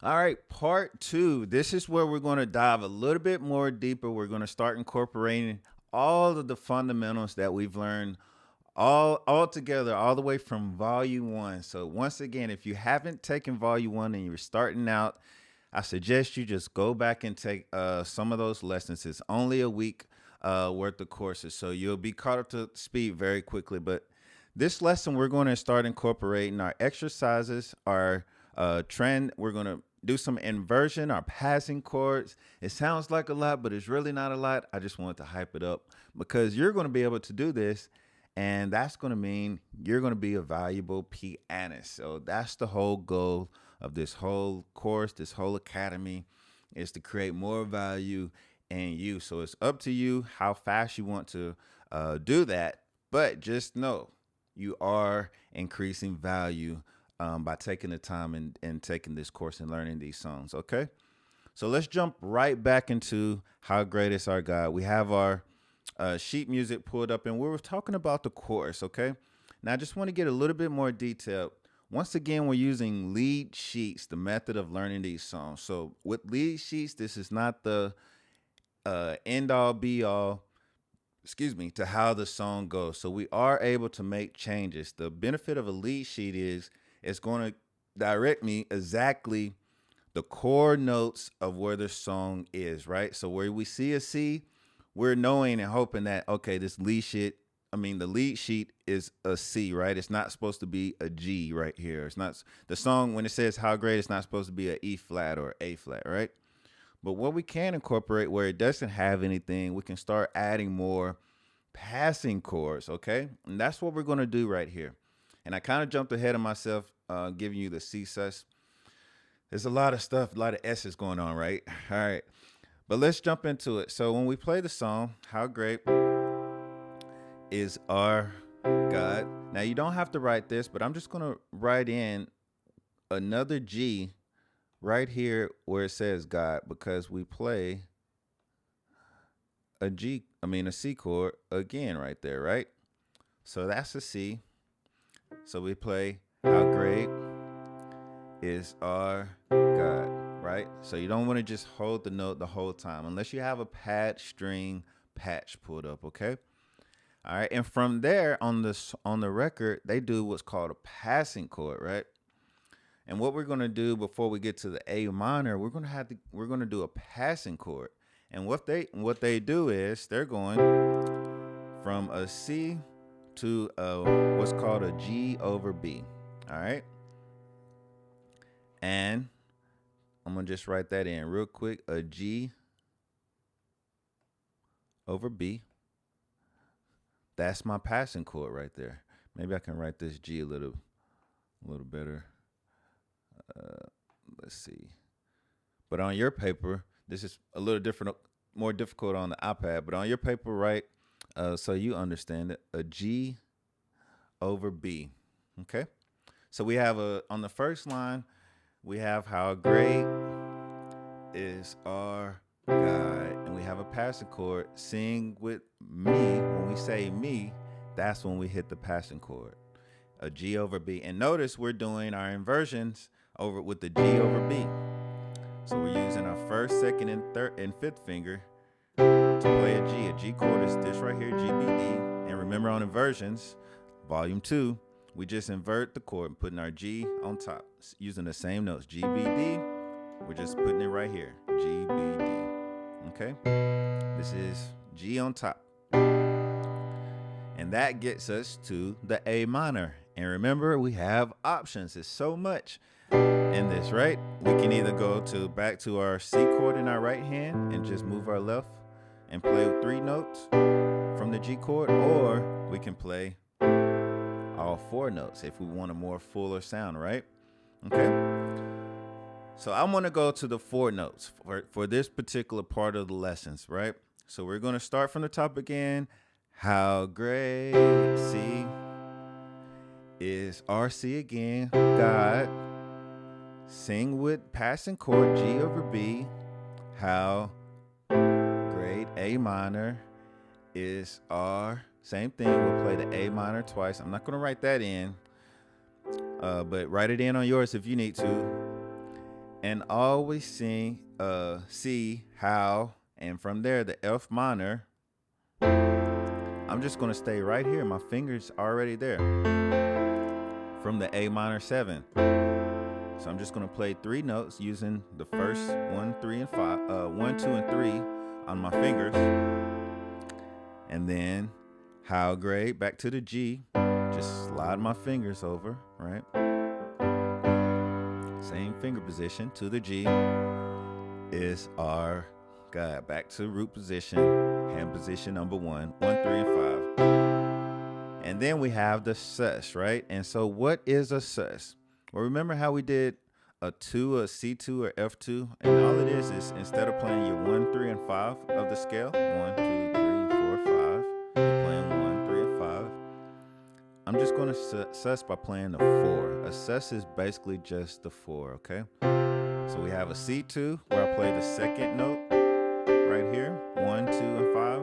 All right, part two. This is where we're going to dive a little bit more deeper. We're going to start incorporating all of the fundamentals that we've learned all together, all the way from volume one. So once again, if you haven't taken volume one and you're starting out, I suggest you just go back and take some of those lessons. It's only a week worth of courses, so you'll be caught up to speed very quickly. But this lesson, we're going to start incorporating our exercises, our trend. We're going to do some inversion, our passing chords. It sounds like a lot, but it's really not a lot. I just wanted to hype it up because you're going to be able to do this. And that's going to mean you're going to be a valuable pianist. So that's the whole goal of this whole course, this whole academy, is to create more value in you. So it's up to you how fast you want to do that. But just know you are increasing value by taking the time and taking this course and learning these songs. Okay. So let's jump right back into How Great Is Our God. We have our sheet music pulled up and we were talking about the chorus. Okay. Now I just want to get a little bit more detailed. Once again, we're using lead sheets, the method of learning these songs. So with lead sheets, this is not the end all be all, to how the song goes. So we are able to make changes. The benefit of a lead sheet is it's going to direct me exactly the core notes of where the song is, right? So where we see a C, we're knowing and hoping that, okay, the lead sheet is a C, right? It's not supposed to be a G right here. It's not the song when it says how great, it's not supposed to be a E flat or A flat, right? But what we can incorporate where it doesn't have anything, we can start adding more passing chords, okay? And that's what we're going to do right here. And I kind of jumped ahead of myself, giving you the C sus. There's a lot of stuff, a lot of S's going on, right? All right. But let's jump into it. So when we play the song, How Great Is Our God. Now you don't have to write this, but I'm just going to write in another G right here where it says God, because we play a C chord again right there, right? So that's a C. So we play How Great Is Our God, right? So you don't want to just hold the note the whole time unless you have a pad string patch pulled up, okay? All right, and from there on the record, they do what's called a passing chord, right? And what we're going to do before we get to the A minor, we're going to do a passing chord. And what they do is they're going from a C to what's called a G over B. All right. And I'm going to just write that in real quick. A G over B. That's my passing chord right there. Maybe I can write this G a little better. Let's see. But on your paper, this is a little different, more difficult on the iPad. But on your paper, write, so you understand it, a G over B. Okay. So we have on the first line, we have how great is our God, and we have a passing chord. Sing with me. When we say me, that's when we hit the passing chord, a G over B. And notice we're doing our inversions over with the G over B. So we're using our first, second, and third and fifth finger to play a G. A G chord is this right here, G, B, D. And remember on inversions, volume 2, we just invert the chord and putting our G on top, using the same notes, G, B, D. We're just putting it right here, G, B, D. Okay? This is G on top. And that gets us to the A minor. And remember, we have options. It's so much in this, right? We can either go back to our C chord in our right hand and just move our left and play 3 notes from the G chord, or we can play all 4 notes if we want a more fuller sound, right? Okay. So I'm going to go to the 4 notes for this particular part of the lessons, right? So we're going to start from the top again. How great, C, is our C again, God. Sing with passing chord, G over B. How great, A minor, is our, same thing, we'll play the A minor twice. I'm not going to write that in, but write it in on yours if you need to. and always see how, and from there the F minor. I'm just gonna stay right here. My fingers already there from the A minor 7. So I'm just gonna play 3 notes using the first 1, 3, and 5, 1, 2, and 3 on my fingers, and then how great back to the G. Just slide my fingers over, right? Same finger position to the G is our God. Back to root position, hand position number 1, 1, 3, and 5. And then we have the sus, right? And so what is a sus? Well, remember how we did a 2, a C2, or F2? And all it is instead of playing your 1, 3, and 5 of the scale, 1, 2, 3, 4, 5, you're playing 1, 3, and 5. I'm just going to sus by playing the 4. A sus is basically just the 4, okay? So we have a C2 where I play the second note right here, 1, 2, and 5.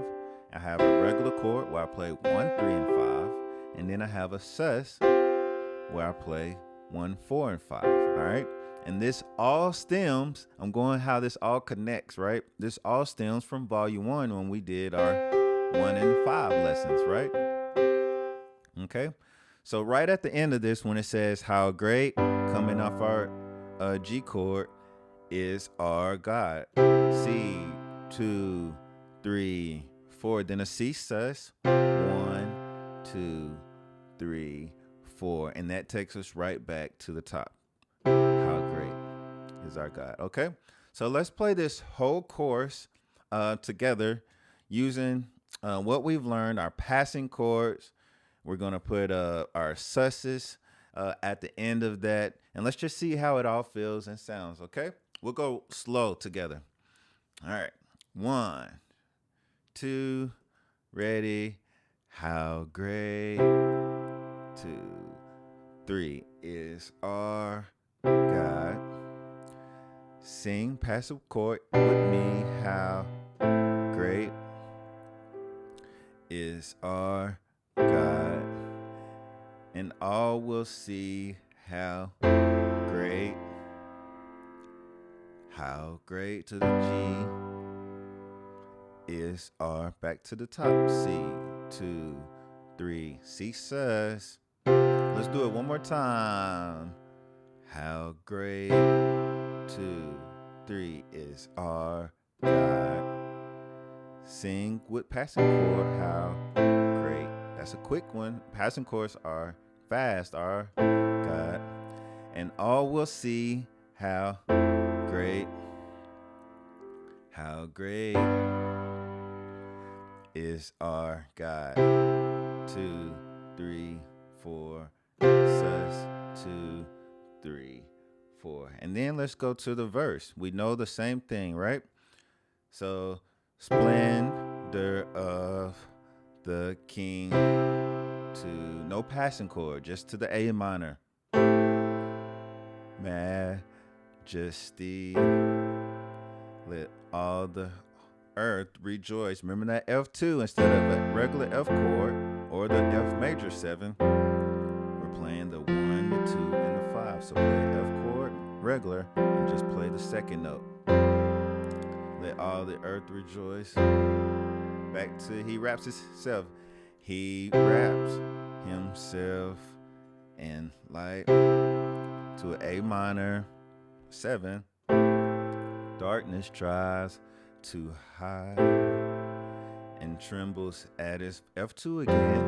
I have a regular chord where I play 1, 3, and 5. And then I have a sus where I play 1, 4, and 5, all right? And this all stems, I'm going how this all connects, right? This all stems from volume 1 when we did our 1 and 5 lessons, right? Okay, so right at the end of this, when it says how great, coming off our G chord, is our God. C, 2, 3, 4. Then a C sus, 1, 2, 3, 4. And that takes us right back to the top. How great is our God. Okay, so let's play this whole course together using what we've learned, our passing chords. We're going to put our susses at the end of that. And let's just see how it all feels and sounds, okay? We'll go slow together. All right. 1, 2, ready. How great. 2, 3 is our God. Sing passive chord with me. How great is our God, and all will see how great to the G is our, back to the top, C, 2, 3, C sus. Let's do it one more time. How great, 2, 3 is our God. Sing with passing chord, how great. That's a quick one. Passing chords are fast, our God. And all will see how great is our God. 2, 3, 4, sus, 2, 3, 4. And then let's go to the verse. We know the same thing, right? So, splendor of the King, to no passing chord, just to the A minor. Majesty, let all the earth rejoice. Remember that F2 instead of a regular F chord or the F major 7. We're playing the 1, the 2, and the 5. So play F chord regular and just play the second note. Let all the earth rejoice. Back to he wraps himself. He wraps himself in light to an A minor 7. Darkness tries to hide and trembles at his F2 again,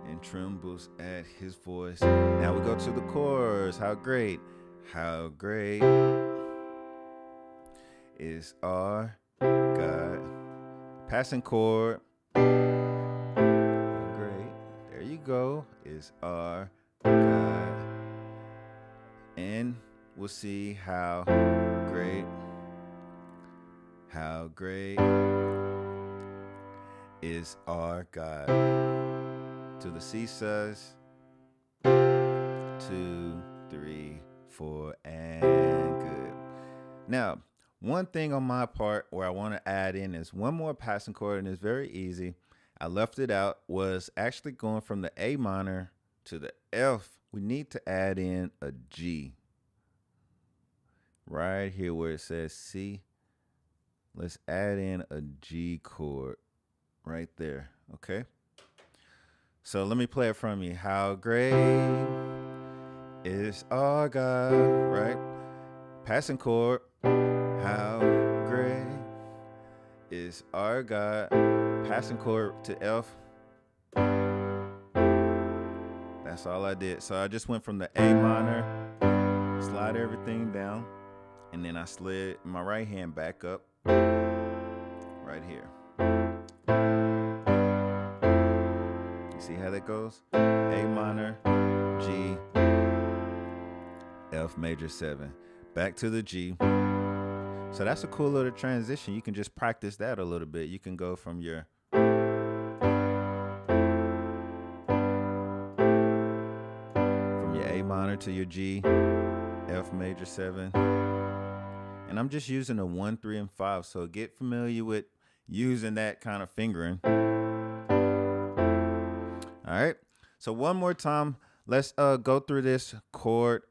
and trembles at his voice. Now we go to the chorus. How great is our God. Passing chord. Great. There you go. Is our God. And we'll see how great is our God. To the C sus. 2, 3, 4, and good. Now, one thing on my part where I want to add in is one more passing chord, and it's very easy. I left it out, was actually going from the A minor to the F. We need to add in a G. right here where it says C. Let's add in a G chord right there. Okay. So let me play it from you. How great is our God, right? Passing chord. How great is our God. Passing chord to F. That's all I did. So I just went from the A minor, slide everything down, and then I slid my right hand back up right here. You see how that goes? A minor, G, F major 7. Back to the G. So that's a cool little transition. You can just practice that a little bit. You can go from your A minor to your G, F major 7. And I'm just using a 1, 3, and 5. So get familiar with using that kind of fingering. All right. So one more time, let's go through this chord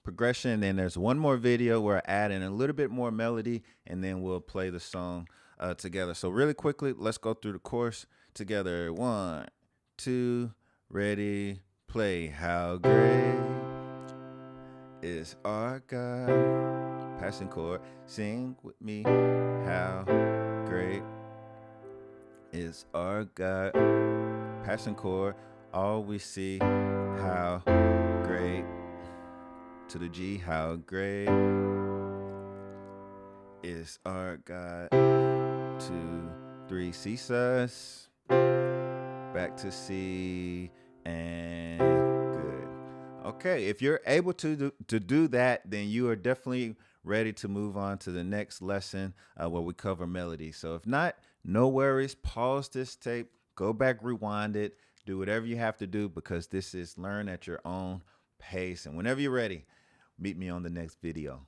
progression. And there's one more video where I add in a little bit more melody, and then we'll play the song together. So really quickly, let's go through the chorus together. 1, 2, ready, play. How great is our God. Passing chord. Sing with me. How great is our God. Passing chord. All we see. How great. To the G. How great is our God. 2, 3. C sus. Back to C. And good. Okay, if you're able to do that, then you are definitely ready to move on to the next lesson where we cover melody. So if not, no worries. Pause this tape, go back, rewind it, do whatever you have to do, because this is learn at your own pace. And whenever you're ready, meet me on the next video.